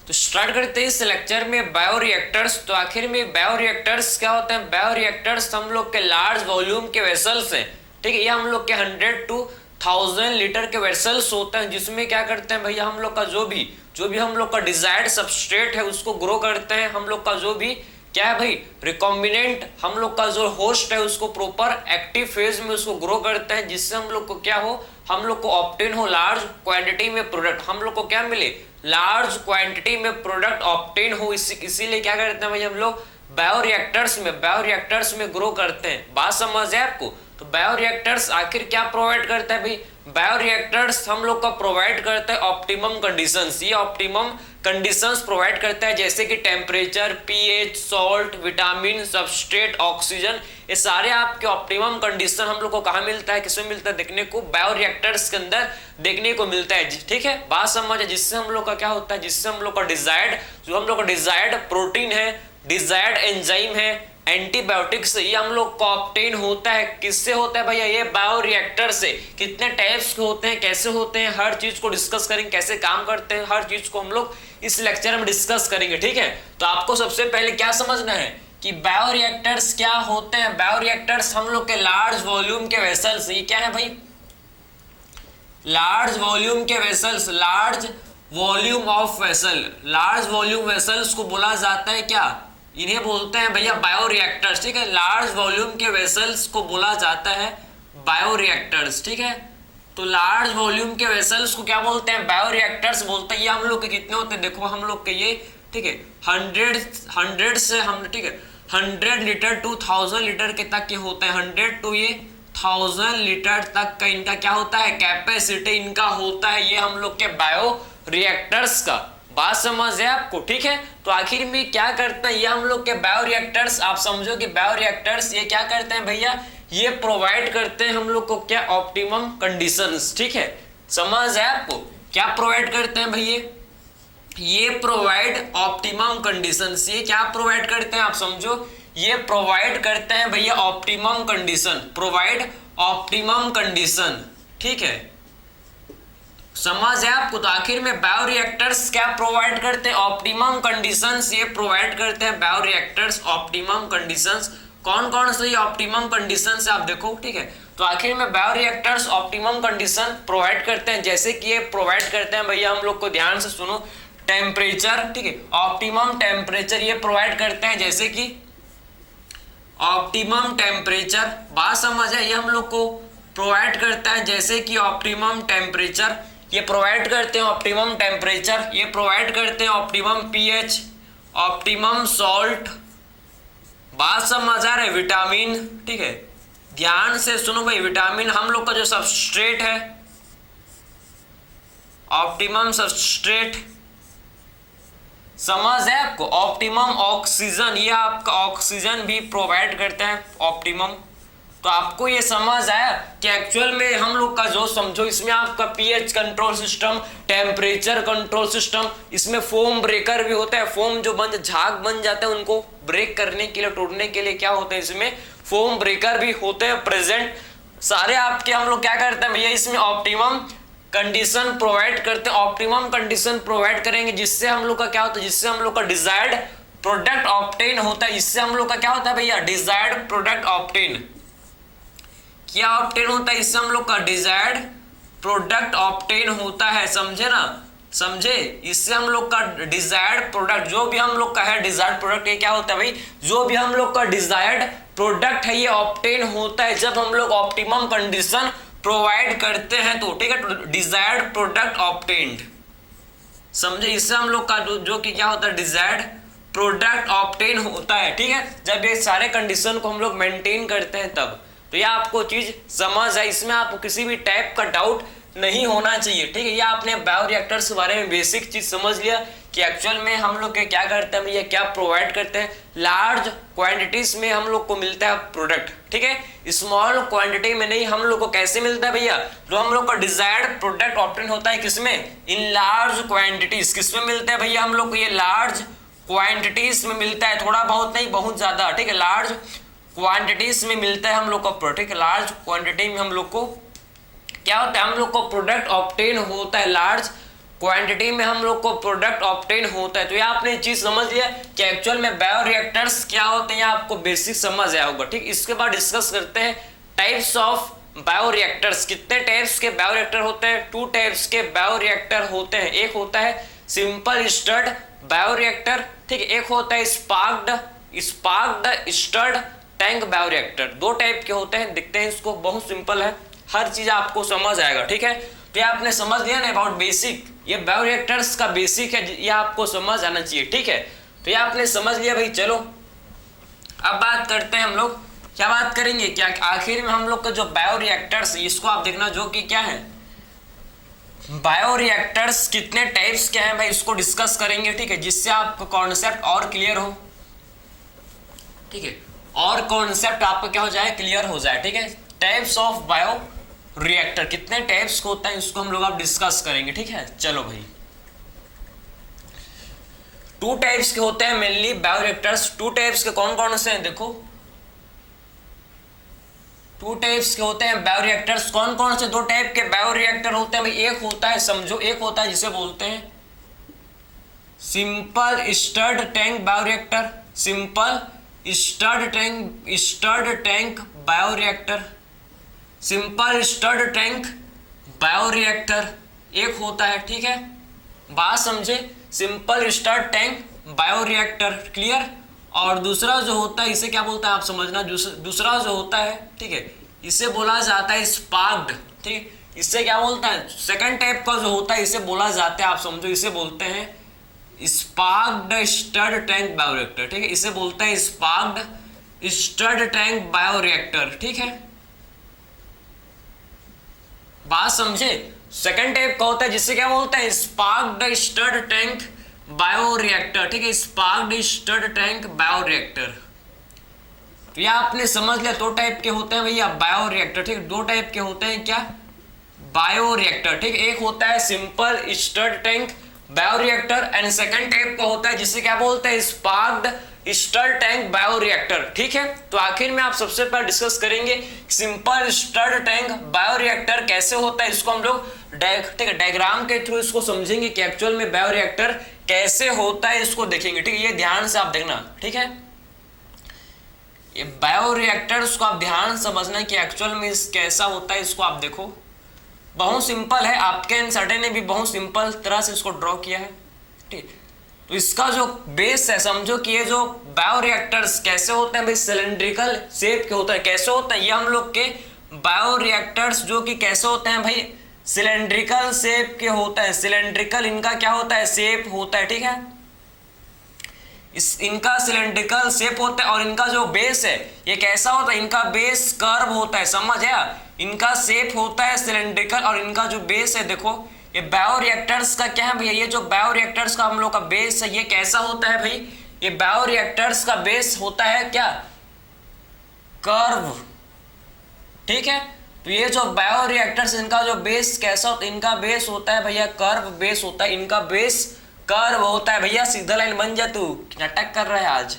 तो स्टार्ट करते हैं इस लेक्चर में बायोरिएक्टर्स। तो आखिर में बायोरिएक्टर्स क्या होते हैं? बायोरिएक्टर्स हम लोग के लार्ज वॉल्यूम के वेसल्स हैं, ठीक है। ये हम लोग के 100 to 1000 लीटर के वेसल्स होते हैं, जिसमें क्या करते हैं भैया, हम लोग का जो भी हम लोग का डिजायर्ड सबस्ट्रेट है उसको ग्रो करते हैं। हम लोग का जो भी क्या है भाई, रिकॉम्बिनेंट हम लोग का जो होस्ट है उसको प्रॉपर एक्टिव फेज में उसको ग्रो करते हैं, जिससे हम लोग को क्या हो, हम लोग को ऑब्टेन हो लार्ज क्वांटिटी में प्रोडक्ट, हम लोग को क्या मिले, लार्ज क्वांटिटी में प्रोडक्ट ऑब्टेन हो। इसीलिए क्या करते हैं भाई, हम लोग बायोरिएक्टर्स में ग्रो करते हैं। बात समझ है आपको? तो बायोरिएक्टर्स आखिर क्या प्रोवाइड करता है भाई? बायोरिएक्टर्स हम लोग का प्रोवाइड करता है ऑप्टिमम कंडीशंस। ये ऑप्टिमम कंडीशंस प्रोवाइड करता है, जैसे कि temperature, pH, salt, vitamin, substrate, oxygen. ये सारे आपके ऑप्टिमम कंडीशन हम लोग को कहाँ मिलता है, किसमें मिलता है? देखने को बायोरिएक्टर्स के अंदर देखने को मिलता है, ठीक है। बात समझ है? जिससे हम लोग का क्या होता है, जिससे हम लोग का डिजायर्ड प्रोटीन है, डिजायर्ड एंजाइम है, एंटीबायोटिक्स, ये हम लोग को ऑब्टेन होता है। किससे होता है भैया? ये बायोरिएक्टर से। कितने टाइप्स के होते हैं, कैसे होते हैं, हर चीज को डिस्कस करेंगे, कैसे काम करते हैं, हर चीज को हम लोग इस लेक्चर में डिस्कस करेंगे, ठीक है। तो आपको सबसे पहले क्या समझना है कि बायोरिएक्टर्स क्या होते हैं। बायोरिएक्टर्स हम लोग के लार्ज वॉल्यूम के वेसल्स, ये क्या है भाई, लार्ज वॉल्यूम के vessels, large volume of vessel, large volume vessels को बोला जाता है क्या, इन्हें बोलते हैं भैया बायोरिएक्टर्स, ठीक है। लार्ज वॉल्यूम के वेसल्स को बोला जाता है बायोरिएक्टर्स, ठीक है। तो लार्ज वॉल्यूम के वेसल्स को क्या बोलते हैं? बायोरिएक्टर्स बोलते हैं। ये हम लोग के कितने होते हैं, देखो हम लोग के ये, ठीक है, 100 से हम, ठीक है, 100 लीटर टू 1000 लीटर के तक के होते हैं। 100 टू ये 1000 लीटर तक का इनका क्या होता है, कैपेसिटी इनका होता है। ये हम लोग के बायोरिएक्टर्स का। बात समझ है आपको, ठीक है। तो आखिर में क्या करते हैं ये हम लोग के बायोरिएक्टर्स, आप समझो कि बायोरिएक्टर्स ये क्या करते हैं भैया, ये प्रोवाइड करते हैं हम लोग को क्या, ऑप्टिमम कंडीशंस, ठीक है। समझ है आपको? क्या प्रोवाइड करते हैं भैया? ये प्रोवाइड ऑप्टिमम कंडीशंस। ये क्या प्रोवाइड करते हैं, आप समझो, ये प्रोवाइड करते हैं भैया optimum condition, provide optimum condition, ठीक है। समझ है आपको? तो आखिर में बायोरिएक्टर्स क्या प्रोवाइड करते हैं, ऑप्टिमम कंडीशंस। ये प्रोवाइड करते हैं बायोरिएक्टर्स ऑप्टिमम कंडीशंस। कौन कौन से ऑप्टिमम कंडीशंस आप देखो, ठीक है। तो आखिर में बायोरिएक्टर्स ऑप्टिमम कंडीशन प्रोवाइड करते हैं, जैसे कि ये प्रोवाइड करते हैं भैया, हम लोग को ध्यान से सुनो, टेम्परेचर, ठीक है, ऑप्टिमम टेम्परेचर ये प्रोवाइड करते हैं, जैसे कि ऑप्टिमम टेम्परेचर। बात समझ है? ये हम लोग को प्रोवाइड करता है, जैसे कि ऑप्टिमम टेम्परेचर ये प्रोवाइड करते हैं, ऑप्टिमम टेम्परेचर ये प्रोवाइड करते हैं, ऑप्टिमम पीएच, ऑप्टिमम सॉल्ट। बात समझ आ रहा है? विटामिन, ठीक है, ध्यान से सुनो भाई, विटामिन हम लोग का जो सबस्ट्रेट है, ऑप्टिमम सबस्ट्रेट। समझ है आपको? ऑप्टिमम ऑक्सीजन, ये आपका ऑक्सीजन भी प्रोवाइड करते हैं ऑप्टिमम। तो आपको ये समझ आया कि एक्चुअल में हम लोग का जो समझो, इसमें आपका pH control system, temperature control system, इसमें फोम ब्रेकर भी होता है। फोम जो झाग बन जाते हैं उनको ब्रेक करने के लिए, तोड़ने के लिए क्या होता है, इसमें फोम ब्रेकर भी होते हैं प्रेजेंट। सारे आपके हम लोग क्या करते हैं भैया, इसमें ऑप्टिमम कंडीशन प्रोवाइड करते हैं, ऑप्टिमम कंडीशन प्रोवाइड करेंगे, जिससे हम लोग का क्या होता है, जिससे हम लोग का डिजायर्ड प्रोडक्ट ऑब्टेन होता है। इससे हम लोग का क्या होता है भैया, डिजायर्ड प्रोडक्ट ऑब्टेन, क्या ऑब्टेन होता है, इससे हम लोग का डिजायर्ड प्रोडक्ट ऑब्टेन होता है। समझे ना, समझे? इससे हम लोग का डिजायर्ड प्रोडक्ट, जो भी हम लोग का है डिजायर्ड प्रोडक्ट, ये क्या होता है भाई, जो भी हम लोग का डिजायर्ड प्रोडक्ट है ये ऑब्टेन होता है जब हम लोग ऑप्टिमम कंडीशन प्रोवाइड करते हैं, तो ठीक है, तो डिजायर्ड प्रोडक्ट ऑब्टेन्ड। समझे? इससे हम लोग का जो कि क्या होता है, डिजायर्ड प्रोडक्ट ऑब्टेन होता है, ठीक है, जब ये सारे कंडीशन को हम लोग मेंटेन करते हैं तब। तो ये आपको चीज समझ है, इसमें आपको किसी भी टाइप का डाउट नहीं होना चाहिए, ठीक है। ये आपने बायोरिएक्टर्स के बारे में बेसिक चीज समझ लिया कि एक्चुअल में हम लोग क्या करते हैं, ये क्या प्रोवाइड करते हैं, लार्ज क्वांटिटीज में हम लोग को मिलता है प्रोडक्ट, ठीक है। स्मॉल क्वांटिटी में नहीं, हम लोग को कैसे मिलता है भैया, जो हम लोग का डिजायर्ड प्रोडक्ट ऑब्टेन होता है किसमें, इन लार्ज क्वांटिटीज। किसमें मिलता है भैया, हम लोग को ये लार्ज क्वांटिटीज में मिलता है, थोड़ा बहुत नहीं, बहुत ज्यादा, ठीक है, लार्ज क्वांटिटीज में मिलता है हम लोग को प्रोडक्ट। लार्ज क्वांटिटी में हम लोग को क्या होता है, हम लोग को प्रोडक्ट ऑब्टेन होता है लार्ज क्वांटिटी में हम लोग को प्रोडक्ट ऑब्टेन होता है। तो ये आपने चीज समझ लिया कि एक्चुअल में बायोरिएक्टर्स क्या होते हैं, आपको बेसिक समझ आया होगा। ठीक, इसके बाद डिस्कस करते हैं टाइप्स ऑफ बायोरिएक्टर्स। कितने टाइप्स के बायोरिएक्टर होते हैं? 2 टाइप्स के बायोरिएक्टर होते हैं। एक होता है सिंपल स्टर्ड बायोरिएक्टर, ठीक है, एक होता है sparged stirred tank bioreactor. 2 type के होते हैं, दिखते हैं इसको, बहुत सिंपल है, हर चीज आपको समझ आएगा। ठीक है, तो ये आपने समझ लिया ना अबाउट बेसिक, ये बायोरिएक्टर्स का बेसिक है, ये आपको समझ आना चाहिए। ठीक है, तो ये आपने समझ लिया भाई। चलो अब बात करते हैं, हम लोग क्या बात करेंगे, क्या आखिर में हम लोग का जो बायोरिएक्टर्स, इसको आप देखना जो कि क्या है, बायोरिएक्टर्स कितने टाइप्स के हैं भाई, इसको डिस्कस करेंगे। ठीक है, जिससे आपका कॉन्सेप्ट और क्लियर हो। ठीक है, और कॉन्सेप्ट आपका क्या हो जाए, क्लियर हो जाए। ठीक है, टाइप्स ऑफ बायो रिएक्टर कितने टाइप्स को होता है, इसको हम लोग आप डिस्कस करेंगे। ठीक है, चलो भाई, 2 टाइप्स के होते हैं मेनली बायोरिएक्टर्स। 2 टाइप्स के कौन कौन से हैं, देखो 2 टाइप्स के होते हैं बायोरिएक्टर्स। कौन कौन से 2 टाइप के बायोरिएक्टर होते हैं भाई? एक होता है, समझो, एक होता है जिसे बोलते हैं simple stirred tank bioreactor, simple stirred tank bioreactor, simple stirred tank bioreactor एक होता है। ठीक है, बात समझे, simple stirred tank bioreactor, clear. और दूसरा जो होता है इसे क्या बोलता है आप समझना, दूसरा जो होता है, ठीक है, इसे बोला जाता है स्पार्क्ड। ठीक, इससे क्या बोलता है, सेकंड टाइप का जो होता है इसे बोला जाता है, आप समझो, इसे बोलते हैं स्पार्क्ड स्टर्ड टैंक बायोरिएक्टर। ठीक है, इसे बोलते हैं स्पार्क्ड स्टर्ड टैंक बायोरिएक्टर। ठीक है, बात समझे, सेकंड टाइप का होता है जिससे क्या बोलते हैं स्पार्क्ड स्टर्ड टैंक बायोरिएक्टर। ठीक है, स्पार्क्ड स्टर्ड टैंक बायोरिएक्टर। तो ये आपने समझ लिया, 2 टाइप के होते हैं भैया बायोरिएक्टर। ठीक है, 2 टाइप के होते हैं क्या, बायोरिएक्टर। ठीक, एक होता है simple stirred tank bioreactor and second type का होता है जिसे क्या बोलते हैं स्पार्क्ड स्टर्ड टैंक बायोरिएक्टर। ठीक है, तो आखिर में आप सबसे पहले डिस्कस करेंगे सिंपल स्टर्ड टैंक बायोरिएक्टर कैसे होता है, इसको हम लोग ठीक है डायग्राम के थ्रू इसको समझेंगे कि एक्चुअल में बायोरिएक्टर कैसे होता है, इसको देखेंगे। ठीक है, ये ध्यान से आप देखना। ठीक है, ये बायोरिएक्टर्स को आप ध्यान समझना कि एक्चुअल में कैसा होता है, इसको आप देखो, बहुत सिंपल है, आपके एनसीईआरटी ने भी बहुत सिंपल तरह से इसको ड्रॉ किया है। ठीक, तो इसका जो बेस है, समझो कि ये जो बायोरिएक्टर्स कैसे होते हैं भाई, सिलेंड्रिकल शेप के होते हैं। कैसे होते हैं ये हम लोग के बायोरिएक्टर्स, जो कि कैसे होते हैं भाई, सिलेंड्रिकल शेप के होता है। सिलेंड्रिकल इनका क्या होता है, शेप होता है। ठीक है, इनका सिलेंड्रिकल शेप होता है और इनका जो बेस है ये कैसा होता है, इनका बेस कर्व होता है, समझ आया। इनका शेप होता है सिलेंड्रिकल और इनका जो बेस है, देखो ये बायोरिएक्टर्स का क्या है भैया, ये जो बायोरिएक्टर्स का हम लोग का बेस है ये कैसा होता है भाई, ये बायोरिएक्टर्स का बेस होता है क्या, कर्व। ठीक है, तो ये जो बायोरिएक्टर्स इनका जो बेस कैसा होता है, इनका बेस होता है भैया कर्व बेस होता है, इनका बेस कर्व होता है। भैया सीधा लाइन बन जा, तू नाटक कर रहा है आज।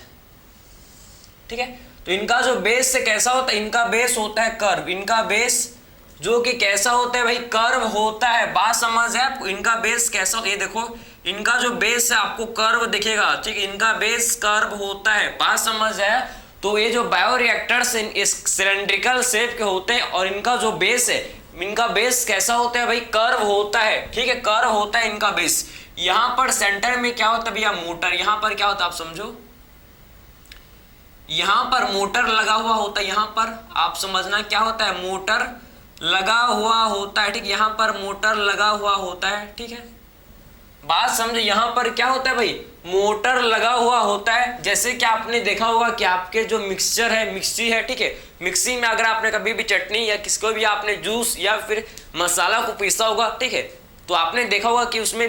ठीक है, तो इनका जो बेस से कैसा होता है, इनका बेस होता है कर्व, इनका बेस जो कि कैसा होता है भाई, कर्व होता है। बात समझ है आपको, इनका बेस कैसा होता है, ये देखो इनका जो बेस है आपको कर्व दिखेगा। ठीक है, इनका बेस कर्व होता है, बात समझ है। तो ये जो बायोरिएक्टर्स इस सिलेंड्रिकल शेप के होते हैं और इनका जो बेस है, इनका बेस कैसा होता है भाई, कर्व होता है। ठीक है, कर्व होता है इनका बेस। यहां पर सेंटर में क्या होता है भैया, मोटर। यहां पर क्या होता है आप समझो, यहां पर मोटर लगा हुआ होता है, यहां पर आप समझना क्या होता है, मोटर लगा हुआ होता है। ठीक, यहां पर मोटर लगा हुआ होता है। ठीक है, बात समझे, यहां पर क्या होता है भाई, मोटर लगा हुआ होता है। जैसे कि आपने देखा होगा कि आपके जो मिक्सचर है, मिक्सी है, ठीक है, मिक्सी में अगर आपने कभी भी चटनी या किसको भी आपने जूस या फिर मसाला को पीसा होगा, ठीक है, तो आपने देखा होगा कि उसमें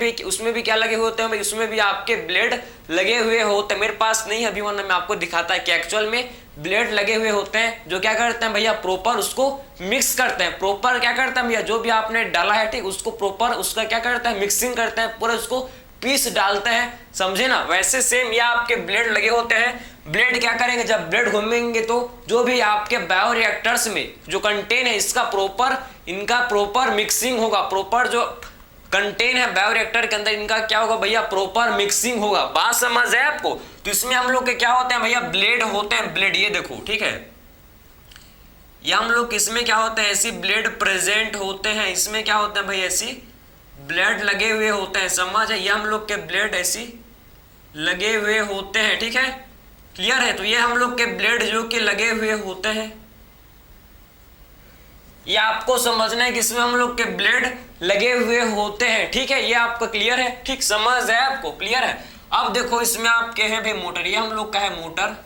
भी क्या लगे होते हैं भाई, उसमें भी आपके ब्लेड लगे हुए होते हैं। मेरे पास नहीं है अभी, वरना मैं आपको दिखाता है कि एक्चुअल में ब्लेड लगे हुए होते हैं जो क्या करते हैं भैया, प्रॉपर उसको मिक्स करते हैं। प्रॉपर क्या करते हैं भैया, जो भी आपने डाला है, ठीक, उसको प्रॉपर उसका क्या करते हैं, मिक्सिंग करते हैं, पूरा उसको पीस डालते हैं, समझे ना। वैसे सेम ये आपके ब्लेड लगे होते हैं। ब्लेड क्या करेंगे, जब ब्लेड घूमेंगे तो जो भी आपके बायोरिएक्टर्स में जो कंटेन है इसका प्रॉपर, इनका प्रॉपर मिक्सिंग होगा, प्रॉपर जो कंटेन है बायोरिएक्टर के अंदर, इनका क्या होगा भैया, प्रॉपर मिक्सिंग होगा। बात समझ है आपको? तो इसमें हम लोग के क्या होते हैं भैया, ब्लेड होते हैं, ब्लेड, ये देखो ठीक है, ये हम लोग इसमें क्या होते हैं, ऐसी ब्लेड प्रेजेंट होते हैं, इसमें क्या होते हैं भाई, ऐसी ब्लेड लगे हुए होते हैं, समझ है? ये हम लोग के ब्लेड ऐसी लगे हुए होते हैं, ठीक है, क्लियर है? तो ये हम लोग के ब्लेड जो कि लगे हुए होते हैं, ये आपको समझना है कि इसमें हम लोग के ब्लेड लगे हुए होते हैं, ठीक है, ये आपको क्लियर है? ठीक, समझ है आपको, क्लियर है? अब देखो इसमें आपके हैं भाई मोटर, ये हम लोग का है मोटर,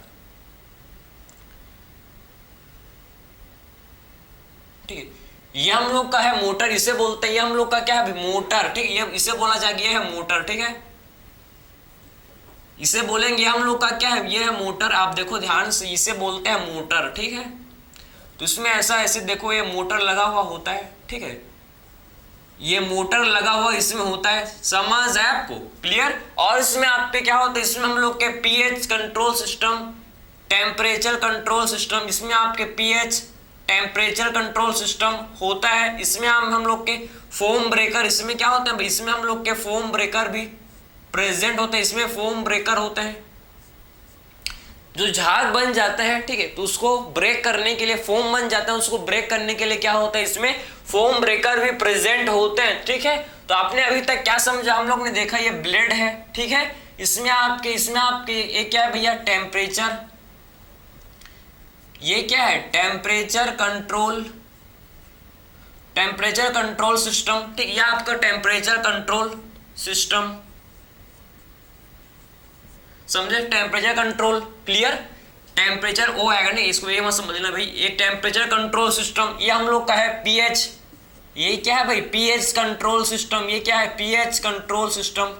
ठीक है, ये हम लोग का है मोटर, इसे बोलते हैं, ये हम लोग का क्या है भाई, मोटर, ठीक है, ये इसे बोला जाएगा, ये है मोटर, ठीक है, इसे बोलेंगे हम लोग का क्या है, ये है मोटर। आप देखो ध्यान से, इसे बोलते हैं मोटर, ठीक है, तो इसमें ऐसा ऐसे देखो, ये मोटर लगा हुआ होता है, ठीक है, ये मोटर लगा हुआ इसमें होता है, समझ है आपको, क्लियर? और इसमें आप पे क्या होता है, इसमें हम लोग के pH control system, temperature control system, इसमें आपके पीएच टेम्परेचर कंट्रोल सिस्टम होता है, इसमें हम लोग के फोम ब्रेकर, इसमें क्या होते हैं भाई, इसमें हम लोग के फोम ब्रेकर भी प्रेजेंट होते हैं, इसमें फोम ब्रेकर होते हैं, जो झाग बन जाता है, ठीक है, तो उसको ब्रेक करने के लिए, फोम बन जाता है, उसको ब्रेक करने के लिए क्या होता है, इसमें फोम ब्रेकर भी प्रेजेंट होते हैं, ठीक है। तो आपने अभी तक क्या समझा, हम लोग ने देखा ये ब्लेड है, ठीक है, इसमें आपके ये क्या है भैया, टेम्परेचर, ये क्या है, टेम्परेचर कंट्रोल सिस्टम, ठीक, ये आपका टेम्परेचर कंट्रोल सिस्टम, समझे, टेम्परेचर कंट्रोल, क्लियर? टेम्परेचर ओ आएगा नहीं, इसको ये मत समझना भाई, ये टेम्परेचर कंट्रोल सिस्टम, ये हम लोग का है पीएच, ये क्या है भाई, पीएच कंट्रोल सिस्टम, ये क्या है, पीएच कंट्रोल सिस्टम,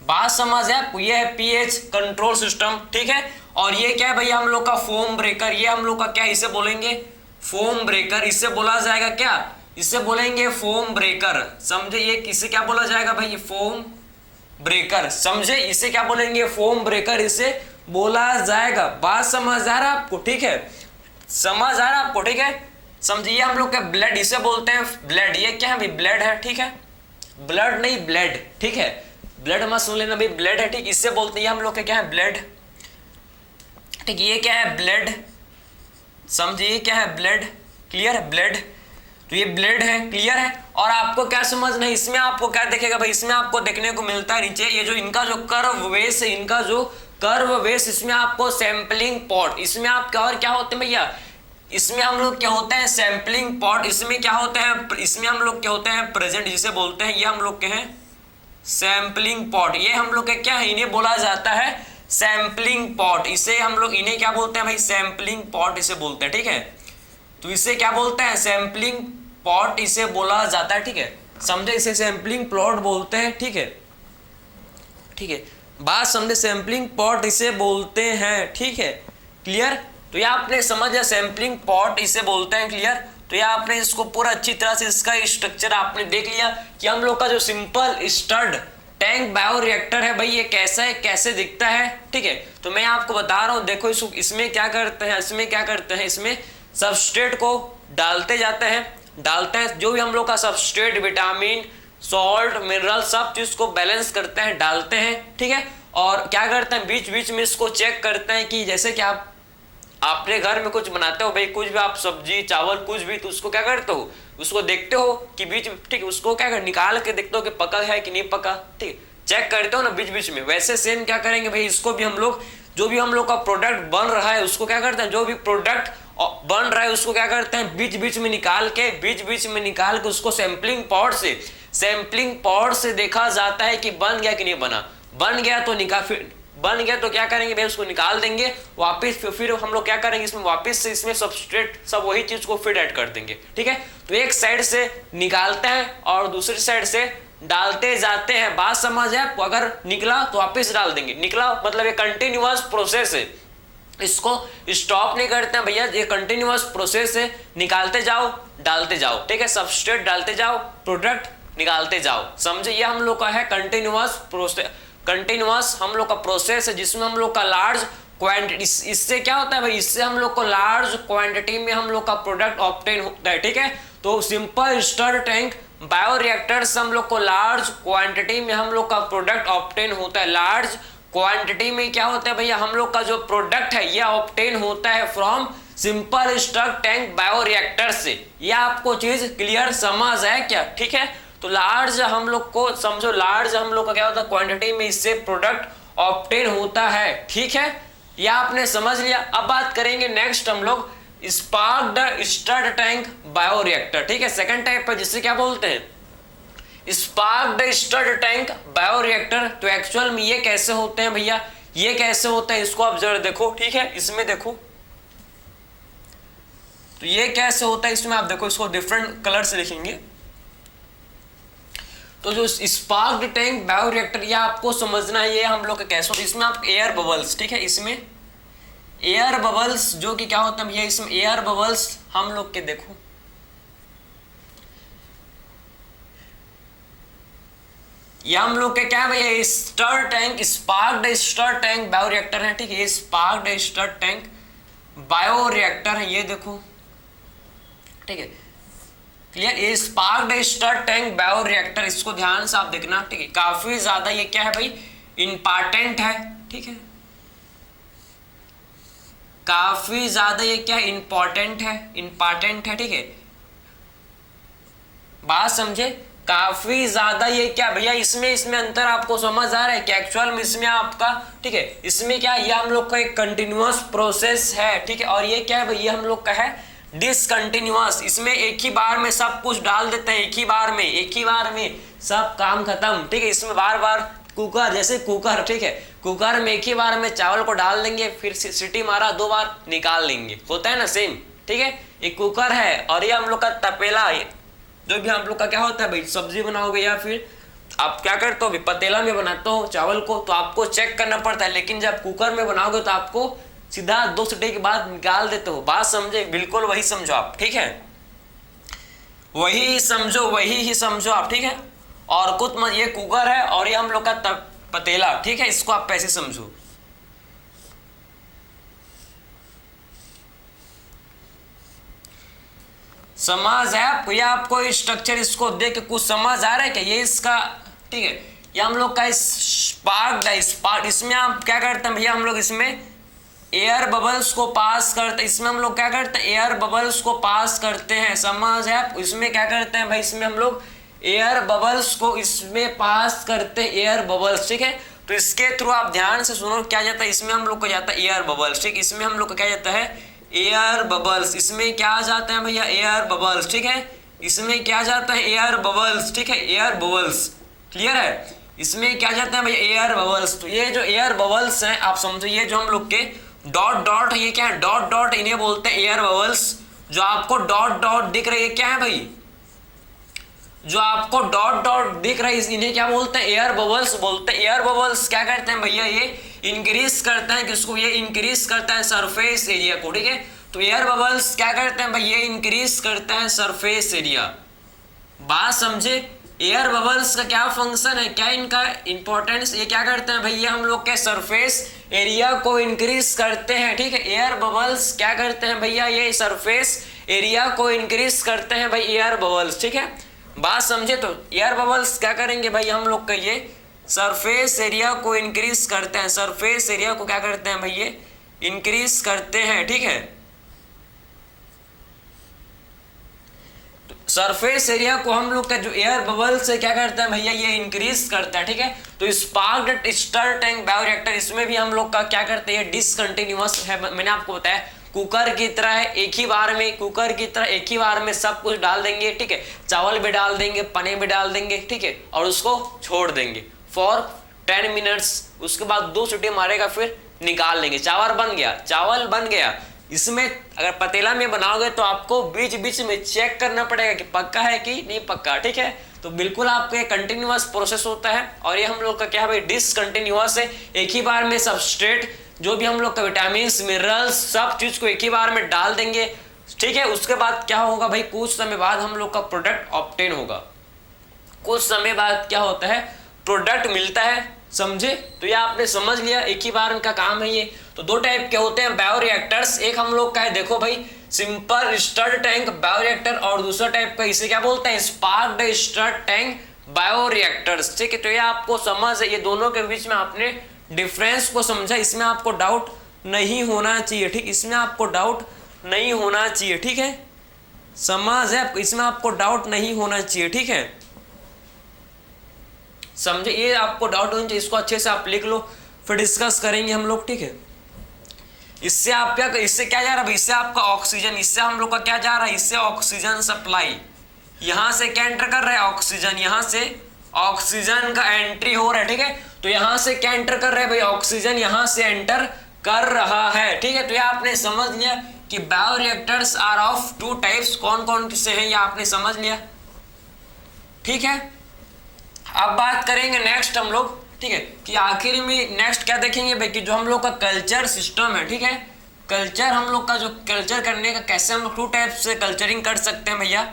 बात समझ है आपको, ये है पीएच कंट्रोल सिस्टम, ठीक है। और ये क्या है भैया, हम लोग का फोम ब्रेकर, ये हम लोग का क्या, इसे बोलेंगे फोम ब्रेकर, इससे बोला जाएगा क्या, इसे बोलेंगे फोम ब्रेकर, समझे, ये किसे क्या बोला जाएगा भाई, फोम ब्रेकर, समझे, इसे क्या बोलेंगे, फोम ब्रेकर, इसे बोला जाएगा। बात समझ आ रहा है आपको, ठीक है, समझ आ रहा है आपको, ठीक है, समझिए, हम लोग के ब्लड, इसे बोलते हैं ब्लड, ये क्या है भाई, ब्लड है, ठीक है, ब्लड नहीं ब्लड, ठीक है, ब्लड मत सुन लेना भाई, ब्लड है, ठीक, इससे बोलते हैं हम लोग के क्या है, ब्लड, ठीक, ये क्या है, ब्लड, समझिए क्या है, ब्लड, क्लियर है, ब्लड, तो ये ब्लेड है, क्लियर है। और आपको क्या समझना है, इसमें आपको क्या देखेगा भाई, इसमें आपको देखने को मिलता है नीचे, ये जो इनका जो कर्व वेस है, इनका जो कर्व वेस, इसमें आपको सैंपलिंग पॉट, इसमें आपका और क्या होते हैं भैया, इसमें हम लोग क्या होते हैं, सैंपलिंग पॉट, इसमें क्या होते हैं, इसमें हम लोग क्या होते हैं, प्रेजेंट जिसे बोलते हैं, ये हम लोग के हैं सैंपलिंग पॉट, ये हम लोग के क्या है, इन्हें बोला जाता है सैंपलिंग पॉट, इसे हम लोग इन्हें क्या बोलते हैं भाई, सैंपलिंग पॉट इसे बोलते हैं, ठीक है, तो इसे क्या बोलते हैं, सैंपलिंग पॉट इसे बोला जाता है, ठीक है, समझे, इसे सैंपलिंग प्लॉट बोलते हैं, ठीक है, ठीक है, बात समझे, सैंपलिंग पॉट इसे बोलते हैं, ठीक है, क्लियर? तो ये आपने समझा, सैंपलिंग पॉट इसे बोलते हैं, क्लियर? तो ये आपने इसको पूरा अच्छी तरह से इसका स्ट्रक्चर आपने देख लिया कि हम लोग का जो सिंपल स्टर्ड टैंक बायोरिएक्टर है भाई, ये कैसा है, कैसे दिखता है, ठीक है। तो मैं आपको बता रहा हूँ, देखो इसमें क्या करते हैं, इसमें सबस्ट्रेट को डालते जाते हैं, जो भी हम लोग का सबस्ट्रेट, विटामिन, सॉल्ट, मिनरल, सब चीज को बैलेंस करते हैं, डालते हैं, ठीक है। और क्या करते हैं, बीच बीच में इसको चेक करते हैं कि जैसे कि आप अपने घर में कुछ बनाते हो भाई, कुछ भी आप सब्जी चावल कुछ भी, तो उसको क्या करते हो, उसको देखते हो कि बीच, ठीक, उसको क्या कर निकाल के देखते हो कि पका है कि नहीं पका, ठीक, चेक करते हो ना बीच बीच में। वैसे सेम क्या करेंगे भाई, इसको भी हम लोग, जो भी हम लोग का प्रोडक्ट बन रहा है उसको क्या करते हैं, जो भी प्रोडक्ट बन रहा है उसको क्या करते हैं, बीच बीच में निकाल के उसको सैंपलिंग पॉट से देखा जाता है कि बन गया कि नहीं बना। बन गया तो बन गया तो क्या करेंगे भाई, उसको निकाल देंगे वापिस, फिर हम लोग क्या करेंगे, इसमें वापिस से इसमें सबस्ट्रेट सब वही चीज को फिर ऐड कर देंगे, ठीक है। तो एक साइड से निकालते हैं और दूसरी साइड से डालते जाते हैं, बात समझ है आपको, अगर निकला तो वापिस डाल देंगे, निकला मतलब ये कंटिन्यूअस प्रोसेस है, इसको स्टॉप नहीं करते हैं भैया, ये कंटिन्यूअस प्रोसेस है, निकालते जाओ डालते जाओ, ठीक है, सबस्ट्रेट डालते जाओ, प्रोडक्ट निकालते जाओ, समझे, ये हम लोग का है कंटिन्यूअस हम लोग का प्रोसेस है, जिसमें हम लोग का लार्ज क्वांटिटी, इससे क्या होता है भाई, इससे हम लोग को लार्ज क्वांटिटी में हम लोग का प्रोडक्ट ऑब्टेन होता है, ठीक है। तो सिंपल स्टर टैंक बायोरिएक्टर्स हम लोग को लार्ज क्वांटिटी में हम लोग का प्रोडक्ट ऑब्टेन होता है। लार्ज क्वांटिटी में क्या होता है भैया, हम लोग का जो प्रोडक्ट है ये ऑब्टेन होता है from simple stuff tank bioreactor से। ये आपको चीज क्लियर समझ है क्या? ठीक है, तो लार्ज हम लोग को समझो, लार्ज हम लोग का क्या होता है, क्वांटिटी में इससे प्रोडक्ट ऑब्टेन होता है। ठीक है, ये आपने समझ लिया। अब बात करेंगे नेक्स्ट हम लोग स्पार्क्ड स्टर्ड टैंक बायोरिएक्टर। ठीक है, सेकंड टाइप है जिससे क्या बोलते हैं, स्पार्क्ड स्टर्ड टैंक बायोरिएक्टर। तो एक्चुअल में ये कैसे होते हैं भैया, ये कैसे होते हैं इसको आप जरा देखो। ठीक है, इसमें देखो तो ये कैसे होता है, इसमें आप देखो, इसको डिफरेंट कलर से लिखेंगे। तो जो स्पार्क्ड टैंक बायोरिएक्टर ये आपको समझना है, ये हम लोग का कैसे होता है। इसमें आप एयर बबल्स, ठीक है, इसमें एयर बबल्स जो कि क्या होता है भैया, इसमें एयर बबल्स हम लोग के देखो, ये हम लोग के क्या है भैया, stir tank, sparged stir tank bioreactor है। ठीक है, ये स्पार्क्ड स्टर टैंक बायोरिएक्टर है, ये देखो। ठीक है, क्लियर, ये स्पार्क्ड स्टर टैंक बायोरिएक्टर, इसको ध्यान से आप देखना। ठीक है, काफी ज्यादा ये क्या है भाई, इंपॉर्टेंट है। ठीक है, काफी ज्यादा ये क्या इंपॉर्टेंट है, इंपॉर्टेंट है। ठीक है, बात समझे, काफी ज्यादा ये क्या भैया, इसमें अंतर आपको समझ आ रहा है कि एक्चुअल में इसमें आपका, ठीक है, इसमें क्या, ये हम लोग का एक कंटिन्यूअस प्रोसेस है। ठीक है, और ये क्या है भैया, हम लोग का है डिसकंटिन्यूअस। इसमें एक ही बार में सब कुछ डाल देते हैं, एक ही बार में सब काम खत्म। ठीक है, इसमें बार बार कुकर, जैसे कुकर, ठीक है, कुकर में एक ही बार में चावल को डाल देंगे, फिर सीटी मारा, 2 बार निकाल लेंगे, होता है ना सेम। ठीक है, एक कुकर है और ये हम लोग का तपेला है, जो भी हम लोग का क्या होता है भाई, सब्जी बनाओगे या फिर आप क्या करते हो, पतीला में बनाते हो चावल को, तो आपको चेक करना पड़ता है, लेकिन जब कुकर में बनाओगे तो आपको सीधा 2 सीटी के बाद निकाल देते हो। बात समझे, बिल्कुल वही समझो आप। ठीक है, वही समझो आप। ठीक है, और कुछ मत, ये कुकर है और ये हम लोग का पतीला। ठीक है, इसको आप पैसे समझो। समझ है आपको, या आपको स्ट्रक्चर इसको देख के कुछ समझ आ रहा है क्या, ये इसका। ठीक है, ये हम लोग का स्पार्क, इसमें आप क्या करते हैं भैया, हम लोग इसमें एयर बबल्स को पास करते हैं, इसमें हम लोग क्या करते हैं, एयर बबल्स को पास करते हैं। समझ है आप, इसमें क्या करते हैं भाई, इसमें हम लोग एयर बबल्स को इसमें पास करते हैं, एयर बबल्स। ठीक है, तो इसके थ्रू आप ध्यान से सुनो क्या जाता है, इसमें हम लोग को जाता है एयर बबल्स। ठीक, इसमें हम लोग को क्या जाता है, एयर बबल्स। इसमें क्या जाता है भैया, एयर बबल्स। ठीक है, इसमें क्या जाता है, एयर बबल्स। ठीक है, एयर बबल्स, क्लियर है, इसमें क्या जाता है भैया, एयर बबल्स। तो ये जो एयर बबल्स हैं आप समझो, ये जो हम लोग के डॉट डॉट, ये क्या है, डॉट डॉट, इन्हें बोलते हैं एयर बबल्स। जो आपको डॉट डॉट दिख रही है क्या है भाई, जो आपको डॉट डॉट दिख रही है, इन्हें क्या बोलते हैं, एयर बबल्स बोलते हैं। एयर बबल्स क्या करते हैं भैया, ये इंक्रीज करते हैं किसको, ये इंक्रीज करता है सरफेस एरिया को। ठीक है, तो एयर बबल्स क्या करते हैं भाई, ये इंक्रीज करता है सरफेस एरिया। बात समझे, एयर बबल्स का क्या फंक्शन है, क्या इनका इंपॉर्टेंस, ये क्या करते हैं भाई, ये हम लोग के सरफेस एरिया को इंक्रीज करते हैं। ठीक है, एयर बबल्स क्या करते हैं भैया, ये सरफेस एरिया को इंक्रीज करते हैं भाई, एयर बबल्स। ठीक है, बात समझे, तो एयर बबल्स क्या करेंगे भाई, हम लोग का ये सरफेस एरिया को इंक्रीज करते हैं, सरफेस एरिया को क्या करते हैं भाई, ये इंक्रीज करते हैं। ठीक है, सरफेस एरिया को हम लोग का जो एयर बबल से क्या करता है भैया, ये इंक्रीज करता है। ठीक है, तो स्पार्क्ड स्टर टैंक बायोरिएक्टर, इसमें भी हम लोग का क्या करते हैं, डिसकंटिन्यूअस है। मैंने आपको बताया कुकर की तरह है, एक ही बार में, कुकर की तरह एक ही बार में सब कुछ डाल देंगे। ठीक है, चावल भी डाल देंगे, पने भी डाल देंगे। ठीक है, और उसको छोड़ देंगे फॉर 10 मिनट्स, उसके बाद 2 सीटी मारेगा, फिर निकाल लेंगे, चावल बन गया। इसमें अगर पतीला में बनाओगे तो आपको बीच बीच में चेक करना पड़ेगा कि पक्का है कि नहीं पक्का। ठीक है, तो बिल्कुल आपके कंटिन्यूअस प्रोसेस होता है, और ये हम लोग का क्या है भाई, डिसकंटिन्यूअस है। एक ही बार में सबस्ट्रेट, जो भी हम लोग का विटामिन मिनरल्स, सब चीज को एक ही बार में डाल देंगे। ठीक है, उसके बाद क्या होगा भाई, कुछ समय बाद हम लोग का प्रोडक्ट ऑब्टेन होगा, कुछ समय बाद क्या होता है, प्रोडक्ट मिलता है। समझे, तो ये आपने समझ लिया, एक ही बार इनका काम है ये। तो 2 टाइप के होते हैं बायोरिएक्टर्स, एक हम लोग का है देखो भाई सिंपल स्टर्ड टैंक बायोरिएक्टर, और दूसरा टाइप का इसे क्या बोलते हैं, स्पार्क्ड स्टर्ड टैंक बायोरिएक्टर्स। ठीक है, तो ये आपको समझ है, ये दोनों के बीच में आपने डिफरेंस को समझा, इसमें आपको डाउट नहीं होना चाहिए। ठीक, इसमें आपको डाउट नहीं होना चाहिए। ठीक है, समझ है, इसमें आपको डाउट नहीं होना चाहिए। ठीक है, समझे, ये आपको डाउट होना चाहिए, इसको अच्छे से आप लिख लो, फिर डिस्कस करेंगे हम लोग। ठीक है, इससे आप क्या, इससे क्या जा रहा है, इससे आपका ऑक्सीजन, इससे हम लोग का क्या जा रहा है, इससे ऑक्सीजन सप्लाई, यहां से क्या एंटर कर रहा है, ऑक्सीजन, यहां से ऑक्सीजन का एंट्री हो रहा है। ठीक है, तो यहां से क्या एंटर कर रहा है भाई, ऑक्सीजन यहां से एंटर कर रहा है। ठीक है, तो ये आपने समझ लिया कि bioreactors are of two types, कौन कौन से हैं ये आपने समझ लिया। ठीक है, अब बात करेंगे नेक्स्ट हम लोग। ठीक है, कि आखिर में नेक्स्ट क्या देखेंगे भाई, कि जो हम लोग का कल्चर सिस्टम है। ठीक है, कल्चर हम लोग का जो कल्चर करने का, कैसे हम लोग टू टाइप से कल्चरिंग कर सकते हैं भैया।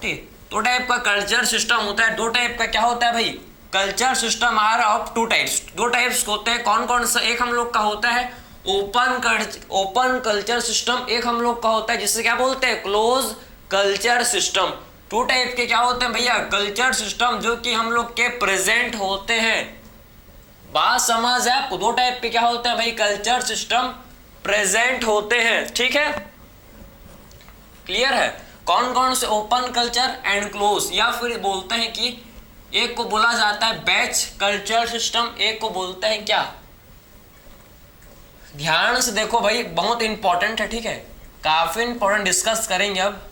ठीक, दो टाइप का कल्चर सिस्टम होता है, दो टाइप का क्या होता है भाई, culture system are of two types, दो टाइप्स होते हैं। कौन कौन सा, एक हम लोग का होता है ओपन कल्चर सिस्टम, एक हम लोग का होता है जिसे क्या बोलते हैं, close culture system. Two type के क्या होते हैं भैया, कल्चर सिस्टम, जो कि हम लोग के प्रेजेंट होते हैं। बात समझ है आपको, दो टाइप के क्या होते हैं भाई, कल्चर सिस्टम प्रेजेंट होते हैं। ठीक है, क्लियर है, कौन कौन से, ओपन कल्चर एंड क्लोज, या फिर बोलते हैं कि एक को बोला जाता है बैच कल्चर सिस्टम, एक को बोलते हैं क्या, ध्यान से देखो भाई, बहुत इंपॉर्टेंट है। ठीक है, काफी इंपॉर्टेंट, डिस्कस करेंगे अब।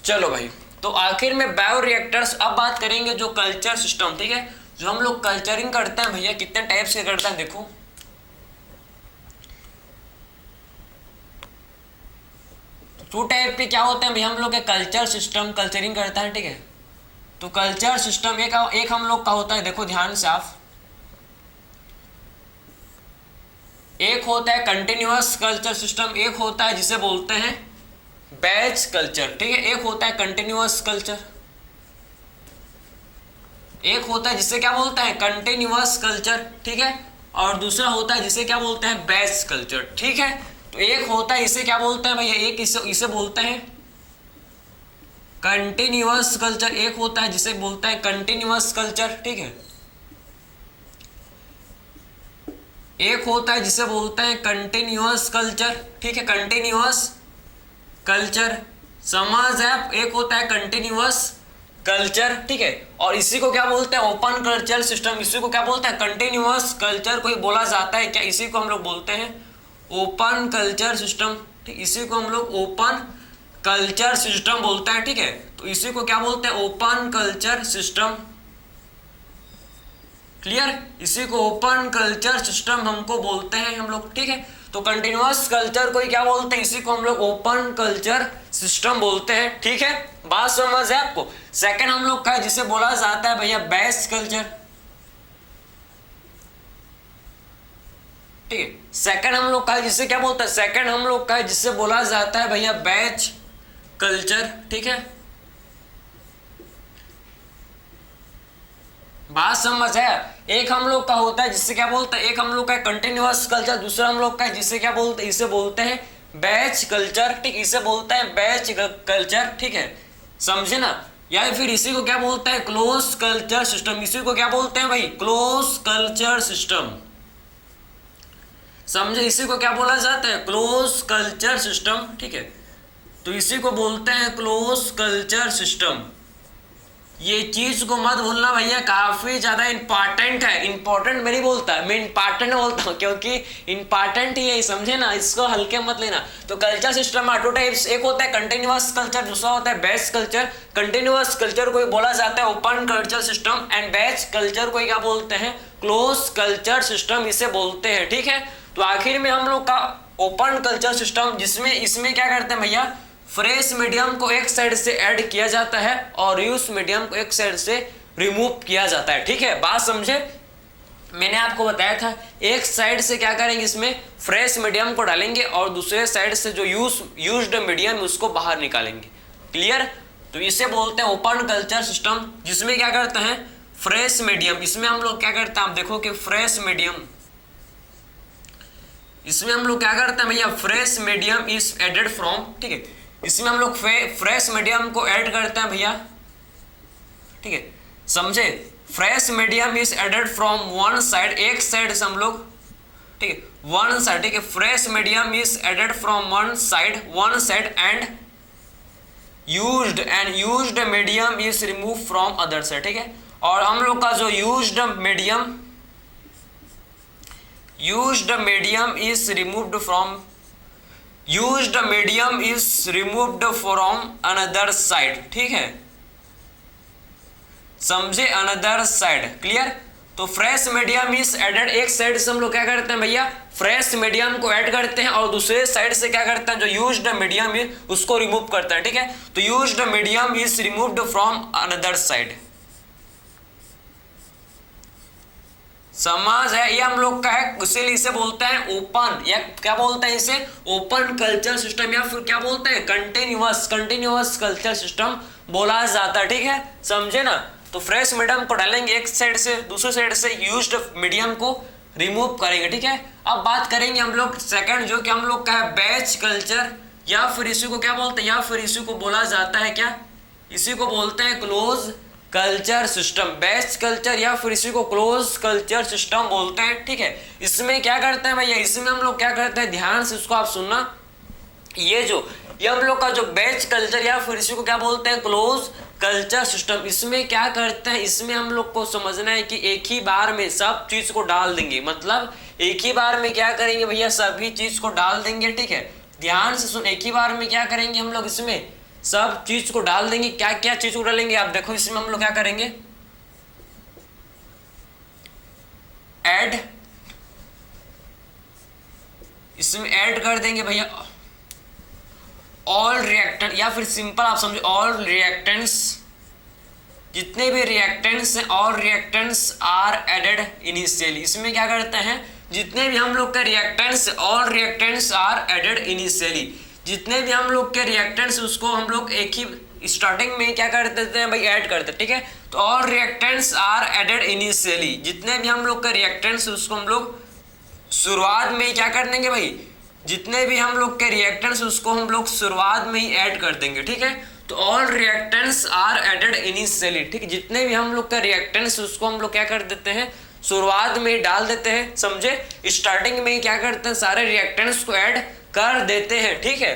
चलो भाई, तो आखिर में बायोरिएक्टर्स, अब बात करेंगे जो कल्चर सिस्टम। ठीक है, जो हम लोग कल्चरिंग करते हैं भैया, कितने टाइप से करते हैं देखो, टू टाइप के क्या होते हैं भैया हम लोग के कल्चर सिस्टम कल्चरिंग करता है। ठीक है, तो कल्चर सिस्टम एक हम लोग का होता है, देखो ध्यान से आप, एक होता है कंटिन्यूअस कल्चर सिस्टम, एक होता है जिसे बोलते हैं बैच कल्चर। ठीक है, एक होता है कंटिन्यूअस कल्चर, एक होता है जिसे क्या बोलते हैं, कंटिन्यूअस कल्चर। ठीक है, और दूसरा होता है जिसे क्या बोलते हैं, बैच कल्चर। ठीक है, तो एक होता है इसे क्या बोलते हैं भैया, एक इसे बोलते हैं कंटिन्यूअस कल्चर, एक होता है जिसे बोलते हैं कंटिन्यूअस कल्चर। ठीक है, एक होता है जिसे बोलते हैं कंटिन्यूअस कल्चर। ठीक है, कंटिन्यूअस कल्चर, समझ है आप, एक होता है कंटिन्यूअस कल्चर। ठीक है, और इसी को क्या बोलते हैं, ओपन कल्चर सिस्टम, इसी को क्या बोलते हैं, कंटिन्यूअस कल्चर कोई बोला जाता है क्या, इसी को हम लोग बोलते हैं ओपन कल्चर सिस्टम। ठीक, इसी को हम लोग ओपन कल्चर सिस्टम बोलते हैं। ठीक है, तो इसी को क्या बोलते हैं, ओपन कल्चर सिस्टम। क्लियर, इसी को ओपन कल्चर सिस्टम हमको बोलते हैं हम लोग। ठीक है, तो कंटिन्यूअस कल्चर को क्या बोलते हैं, इसी को हम लोग ओपन कल्चर सिस्टम बोलते हैं। ठीक है, बात समझ है आपको। सेकंड हम लोग का जिसे बोला जाता है भैया बैच कल्चर। ठीक है, सेकंड हम लोग का जिसे क्या बोलते हैं, सेकंड हम लोग का जिसे बोला जाता है भैया बैच कल्चर। ठीक है, बात समझ है। एक हम लोग का होता है जिससे क्या बोलते हैं, एक हम लोग का कंटिन्यूअस कल्चर, दूसरा हम लोग का जिसे क्या बोलते हैं, इसे बोलते हैं बैच कल्चर। ठीक, इसे बोलते हैं बैच कल्चर। ठीक है, समझे ना, या फिर इसी को क्या बोलते हैं, क्लोज कल्चर सिस्टम, इसी को क्या बोलते हैं भाई, क्लोज कल्चर सिस्टम। समझे, इसी को क्या बोला जाता है, क्लोज कल्चर सिस्टम। ठीक है, तो इसी को बोलते हैं क्लोज कल्चर सिस्टम। ये चीज को मत भूलना भैया, काफी ज्यादा इंपॉर्टेंट है। इंपॉर्टेंट मैं नहीं बोलता, मैं इंपॉर्टेंट बोलता हूँ, क्योंकि इंपॉर्टेंट ही है, समझे ना, इसको हल्के मत लेना। तो कल्चर सिस्टम टू टाइप्स, एक होता है कंटिन्यूअस कल्चर, दूसरा होता है बैच कल्चर। कंटिन्यूअस कल्चर को बोला जाता है open culture system, and batch culture को क्या बोलते हैं, क्लोज कल्चर सिस्टम इसे बोलते हैं। ठीक है, तो आखिर में हम लोग का ओपन कल्चर सिस्टम, जिसमें इसमें क्या करते हैं भैया, फ्रेश मीडियम को एक साइड से ऐड किया जाता है और यूज मीडियम को एक साइड से रिमूव किया जाता है। ठीक है, बात समझे, मैंने आपको बताया था एक साइड से क्या करेंगे, इसमें फ्रेश मीडियम को डालेंगे और दूसरे साइड से जो यूज्ड मीडियम उसको बाहर निकालेंगे। क्लियर, तो इसे बोलते हैं ओपन कल्चर सिस्टम, जिसमें क्या करते हैं, फ्रेश मीडियम, इसमें हम लोग क्या करते हैं, आप देखो कि फ्रेश मीडियम इसमें हम लोग क्या करते हैं भैया, fresh medium is added from, ठीक है, इसमें हम लोग फ्रेश मीडियम को ऐड करते हैं भैया, ठीक है, समझे। Fresh medium is added from one side, एक साइड से हम लोग, ठीक है, वन साइड, ठीक है, fresh medium is added from one side and used medium is remove from other side, ठीक है। और हम लोग का जो used medium is removed from another side, ठीक है, समझे, अनदर साइड, क्लियर। तो फ्रेश मीडियम इज एडेड, एक साइड से हम लोग क्या करते हैं भैया, फ्रेश मीडियम को ऐड करते हैं और दूसरे साइड से क्या करते हैं, जो यूज्ड मीडियम है उसको रिमूव करते हैं, ठीक है। तो used medium is removed from another side, समझ है, ये हम लोग का है, इसीलिए इसे बोलते हैं ओपन, या क्या बोलते हैं इसे, ओपन कल्चर सिस्टम, या फिर क्या बोलते हैं, कंटिन्यूअस कल्चर सिस्टम बोला जाता है, ठीक है, समझे ना। तो फ्रेश मीडियम को डालेंगे एक साइड से, दूसरे साइड से यूज्ड मीडियम को रिमूव करेंगे, ठीक है। अब बात करेंगे हम लोग सेकंड, जो कि हम लोग का है बैच कल्चर, या फिर इसी को क्या बोलते हैं, या फिर इसी को बोला जाता है क्या, इसी को बोलते हैं close culture system, batch culture, या फिर इसी को क्लोज कल्चर सिस्टम बोलते हैं, ठीक है। इसमें क्या करते हैं भैया, इसमें हम लोग क्या करते हैं, ध्यान से इसको आप सुनना, ये हम लोग का जो बैच कल्चर, या फिर इसी को क्या बोलते हैं, क्लोज कल्चर सिस्टम, इसमें क्या करते हैं, इसमें हम लोग को समझना है कि एक ही बार में सब चीज को डाल देंगे, मतलब एक ही बार में क्या करेंगे भैया, सभी चीज को डाल देंगे, ठीक है, ध्यान से सुन, एक ही बार में क्या करेंगे हम लोग, इसमें सब चीज को डाल देंगे। क्या क्या चीज को डालेंगे आप देखो, इसमें हम लोग क्या करेंगे, ऐड, इसमें ऐड कर देंगे भैया ऑल रिएक्टेंट, या फिर सिंपल आप समझो ऑल रिएक्टेंट्स, जितने भी रिएक्टेंट्स हैं, all reactants are added initially, इसमें क्या करते हैं, जितने भी हम लोग के reactants, all reactants are added initially, जितने भी हम लोग के रिएक्टेंट्स उसको हम लोग एक ही स्टार्टिंग में क्या कर देते हैं भाई, ऐड करते हैं, ठीक है। तो all reactants are added initially, जितने भी हम लोग के रिएक्टेंट्स उसको हम लोग शुरुआत में क्या कर देंगे भाई, जितने भी हम लोग के रिएक्टेंट्स उसको हम लोग शुरुआत में ही ऐड कर देंगे, ठीक है। तो all reactants are added initially, ठीक है, जितने भी हम लोग के रिएक्टेंट्स उसको हम लोग क्या कर देते हैं, शुरुआत में ही डाल देते हैं, समझे, स्टार्टिंग में ही क्या करते हैं, सारे रिएक्टेंट्स को ऐड कर देते हैं, ठीक है।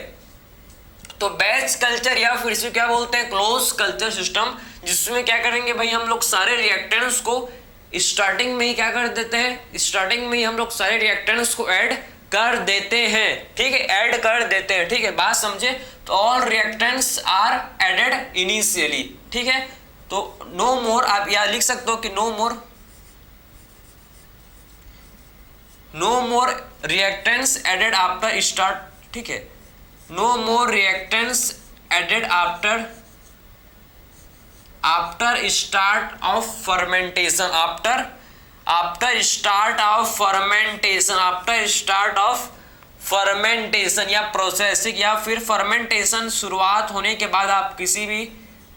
तो बैच कल्चर, या फिर इसे क्या बोलते हैं, क्लोज कल्चर सिस्टम, जिसमें क्या करेंगे भाई, हम लोग सारे रिएक्टेंट्स को स्टार्टिंग में ही क्या कर देते हैं, स्टार्टिंग में ही हम लोग सारे रिएक्टेंट्स को ऐड कर देते हैं, ठीक है, ऐड कर देते हैं, ठीक है, बात समझे। तो all reactants are added initially, ठीक है। तो नो मोर, आप यहां लिख सकते हो कि no more reactants added after start, ठीक है, no more reactants added after start of fermentation, after start of fermentation या प्रोसेसिंग, या फिर फर्मेंटेशन शुरुआत होने के बाद आप किसी भी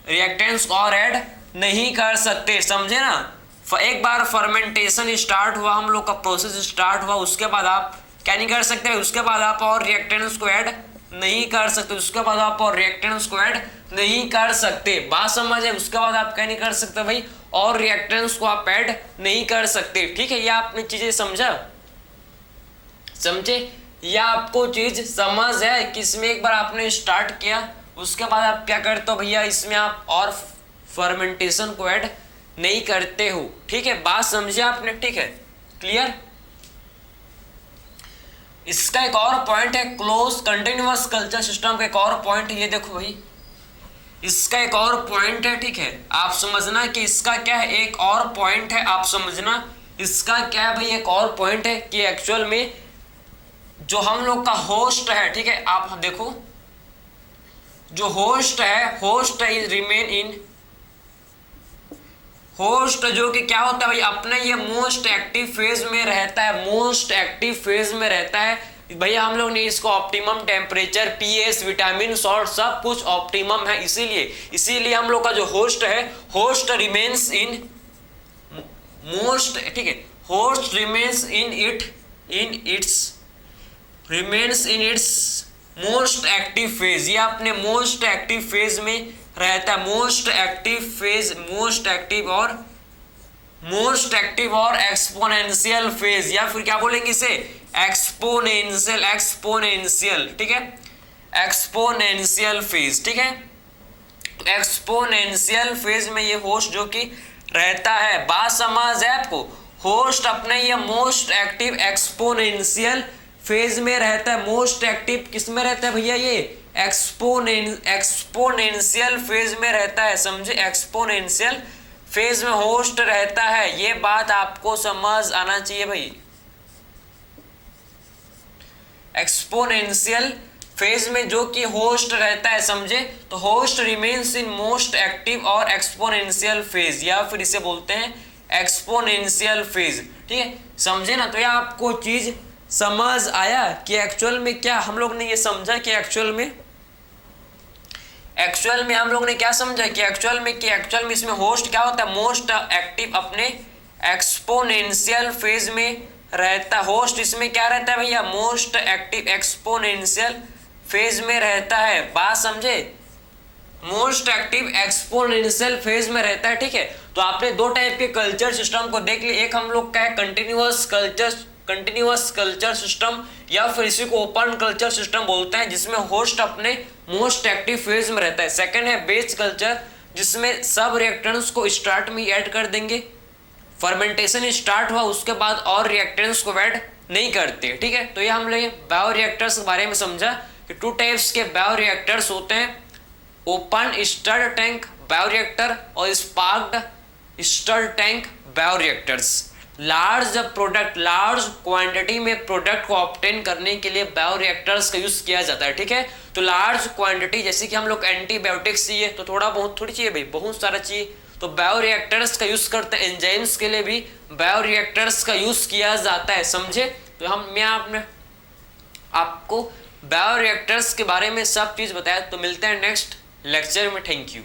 रिएक्टेंट्स को और ऐड नहीं कर सकते, समझे ना। एक बार फर्मेंटेशन स्टार्ट हुआ, हम लोग का प्रोसेस स्टार्ट हुआ, उसके बाद आप क्या नहीं कर सकते, उसके बाद आप और रिएक्टेंट्स को ऐड नहीं कर सकते, उसके बाद आप और रिएक्टेंट्स को ऐड नहीं कर सकते, बात समझ है। उसके बाद आप क्या नहीं कर सकते भाई, और रिएक्टेंट्स को आप ऐड नहीं कर सकते, ठीक है। ये आपने चीजें समझे, या आपको चीज समझ है कि इसमें एक बार आपने स्टार्ट किया, उसके बाद आप क्या करते हो भैया, इसमें आप और फर्मेंटेशन को ऐड नहीं करते हो, ठीक है, बात समझे आपने, ठीक है, क्लियर। इसका एक और पॉइंट है क्लोज कंटिन्यूअस कल्चर सिस्टम का एक और पॉइंट, ये देखो भाई, इसका एक और पॉइंट है, ठीक है, आप समझना कि इसका क्या है, एक और पॉइंट है, आप समझना इसका क्या है भाई, एक और पॉइंट है कि एक्चुअल में जो हम लोग का होस्ट है, ठीक है, आप देखो जो होस्ट है रिमेन इन होस्ट, जो कि क्या होता है भाई, अपने ये मोस्ट एक्टिव फेज में रहता है, भैया हम लोग ने इसको optimum temperature, pH, vitamin salt सब कुछ ऑप्टिमम है, इसीलिए हम लोग का जो होस्ट रिमेन्स इन मोस्ट, ठीक है, host remains in its remains in its most active phase, ये अपने मोस्ट एक्टिव फेज में रहता है। Most active phase, most active और एक्सपोनेंशियल फेज, या फिर क्या बोलेंगे इसे, एक्सपोनेंशियल, ठीक है, एक्सपोनेंशियल फेज, ठीक है। एक्सपोनेंशियल फेज में ये होस्ट जो कि रहता है, बात समझ है आपको, होस्ट अपने ये मोस्ट एक्टिव एक्सपोनेंशियल फेज में रहता है। मोस्ट एक्टिव किस में रहता है भैया, ये एक्सपोनेंशियल फेज में रहता है, समझे, एक्सपोनेंशियल फेज में होस्ट रहता है, ये बात आपको समझ आना चाहिए भाई। एक्सपोनेंशियल फेज में जो कि होस्ट रहता है, समझे, तो host remains in most active और एक्सपोनेंशियल फेज, या फिर इसे बोलते हैं एक्सपोनेंशियल फेज, ठीक है, समझे ना। तो ये आपको चीज समझ आया कि एक्चुअल में क्या हम लोग ने ये समझा कि एक्चुअल में हम लोग ने क्या समझा कि एक्चुअल में इसमें होस्ट क्या होता है, मोस्ट एक्टिव अपने एक्सपोनेंशियल फेज में रहता है। होस्ट इसमें क्या रहता है भैया, मोस्ट एक्टिव एक्सपोनेंशियल फेज में रहता है, बात समझे, मोस्ट एक्टिव एक्सपोनेंशियल फेज में रहता है, ठीक है। तो आपने दो टाइप के कल्चर सिस्टम को देख लिया, एक हम लोग का है कंटिन्यूअस कल्चर सिस्टम, या फिर इसी को ओपन कल्चर सिस्टम बोलते हैं, जिसमें होस्ट अपने मोस्ट एक्टिव फेज में रहता है। सेकंड है बेच कल्चर, जिसमें सब रिएक्टेंट्स को स्टार्ट में ऐड कर देंगे, फर्मेंटेशन स्टार्ट हुआ उसके बाद और रिएक्टेंट्स को ऐड नहीं करते, ठीक है। तो ये हम लोग बायोरिएक्टर्स के बारे में समझा कि टू टाइप्स के बायोरिएक्टर्स होते हैं, ओपन स्टर्ड टैंक बायोरिएक्टर और sparged stirred tank bioreactors. Large quantity में प्रोडक्ट को ऑब्टेन करने के लिए बायोरिएक्टर्स का यूज किया जाता है, ठीक है। तो लार्ज क्वांटिटी, जैसे कि हम लोग एंटीबायोटिक्स चाहिए तो थोड़ी चाहिए भाई, बहुत सारा चाहिए, तो बायोरिएक्टर्स का यूज करते हैं। एंजाइम्स के लिए भी बायोरिएक्टर्स का यूज किया जाता है, समझे। तो मैं आपको बायोरिएक्टर्स के बारे में सब चीज बताया। तो मिलते हैं नेक्स्ट लेक्चर में, थैंक यू।